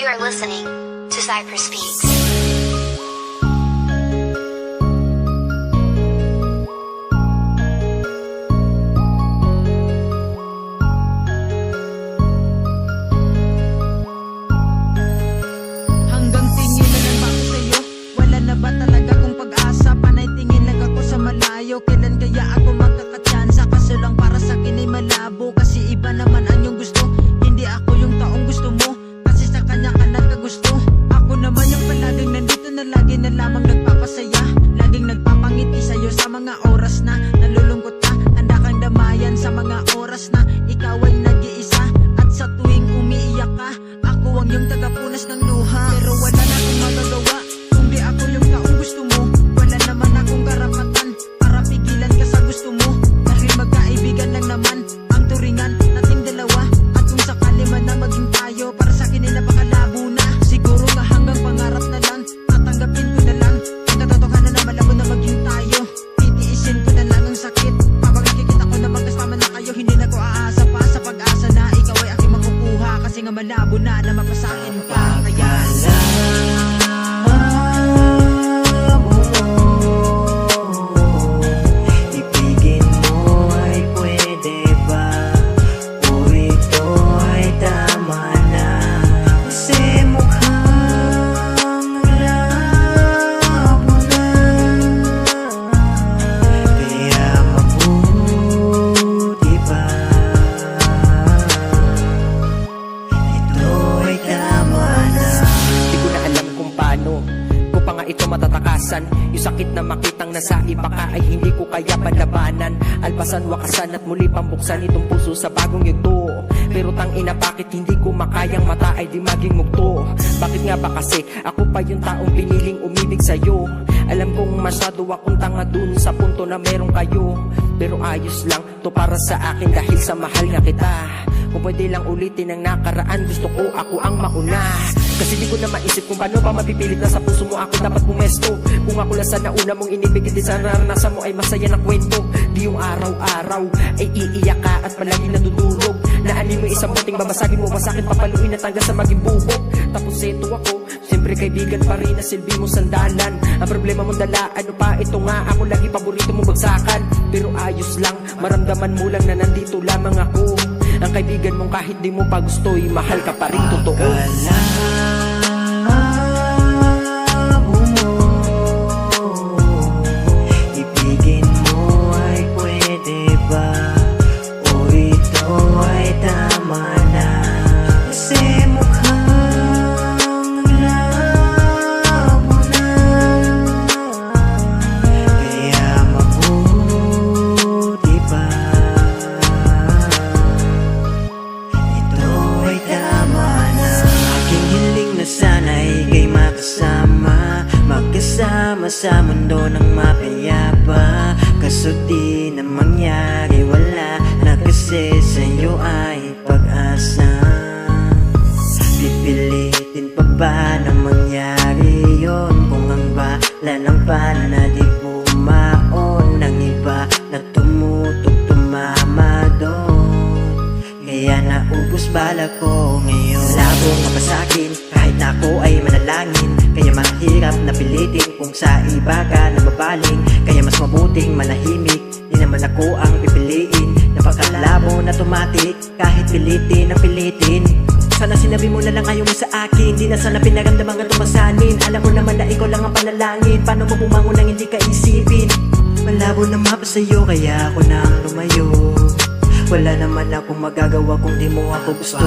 are listening to Cypress Beats. Hanggang tingin na lang ba ako sa'yo? Wala na ba talaga kung pag-asa? Panay tingin lang ako sa malayo. Kailan kaya ako magkakatsansa? Kaso lang para sa akin ay malabo. Kasi iba naman ang iyong gusto. Hindi ako yung taong gusto mo. Kasi sa kanya ka nagkagusto. Ako naman yung palaging nandito na lagi na lamang nagpapasaya. Laging nagpapangiti sa'yo sa mga oras na nalulungkot ka. Handa kang damayan sa mga oras na ikaw ay nag-iisa. At sa tuwing umiiyak ka, ako ang iyong tagapunas ng luha. Pero wala na akong magagawa kung di ako yung taong gusto mo. Wala naman akong karapatan para pigilan ka sa gusto mo. Dahil magkaibigan lang naman ang turingan nating dalawa. At kung sakali man na maging tayo, para sa akin ay napakalabo na. Siguro nga hanggang pangarap na lang, tatanggapin ko na lang ang katotohanan na malabo na maging tayo. Titiisin ko na lang ang sakit habang nakikita ko na magkasama na kayo. Hindi na ko aasa pa sa pag-asa na ikaw ay aking makukuha. Kasi nga malabo na mapasakin ka. Kaya ibigin mo ay pwede ba? O ito ay tama na? Kasi mukhang labo na. Kaya mabuti pa, ito ay tama na. Di ko na alam kung paano ko pa nga ito matatakasan. Yung sakit na makitang nasa iba ka ay hindi ko kaya palabanan. Alpasan, wakasan at muli pambuksan itong puso sa bagong yugto. Pero tangina, bakit hindi ko makayang mata ay di maging mugto? Bakit nga ba kasi ako pa yung taong piniling umibig sa'yo? Alam kong masyado akong tanga dun sa punto na meron kayo. Pero ayos lang to para sa akin dahil sa mahal nga kita. Kung pwede lang ulitin ang nakaraan, gusto ko ako ang mauna. Kasi di ko na maisip kung paano pa mapipilit na sa puso mo ako dapat pumesto. Kung ako lang sa nauna mong inibig, hindi sa naranasan mo ay masaya na kwento. Di yung araw-araw ay iiyak ka at palagi nadudurog. Naanin mo isang buting babasagin mo pa sa'kin, papaluin at hanggang sa maging bubog. Tapos eto ako, siyempre kaibigan pa rin na silbi mo sandalan. Ang problema mong dala, ano pa ito nga, ako lagi paborito mo bagsakan. Pero ayos lang, maramdaman mo lang na nandito lamang ako. Ang kaibigan mong kahit di mo pa gusto'y mahal ka pa rin, totoo. Ibigin mo ay pwede ba? O ito ay tama na? Kasi mukhang labo na. Kaya mabuti pa, ito ay tama na. Aking hiling na sana'y kay makasama, magkasama sa mundo ng mapayapa. Kaso di na mangyari, wala na kasi sa'yo ay pag-asa. Pipilitin pa ba na mangyari yun? Kung ang bala ng pana di bumaon ng iba na tumutok tumama doon. Kaya naubos bala ko ngayon. Labo ka pa sa'kin kahit na ako ay manalangin. Kaya mahirap na pilitin kung sa iba ka nababaling. Kaya mas mabuting manahimik, di naman ako ang pipiliin. Napakalabo na tumatik kahit pilitin ang pilitin. Sana sinabi mo na lang ayaw mo sa akin, di na sana pinaramdaman ang tumasanin. Alam mo naman na ikaw lang ang panalangin, paano mo bumangon nang hindi ka isipin? Malabo na mapa sa'yo kaya ako nang lumayo. Wala naman akong magagawa kung di mo ako gusto.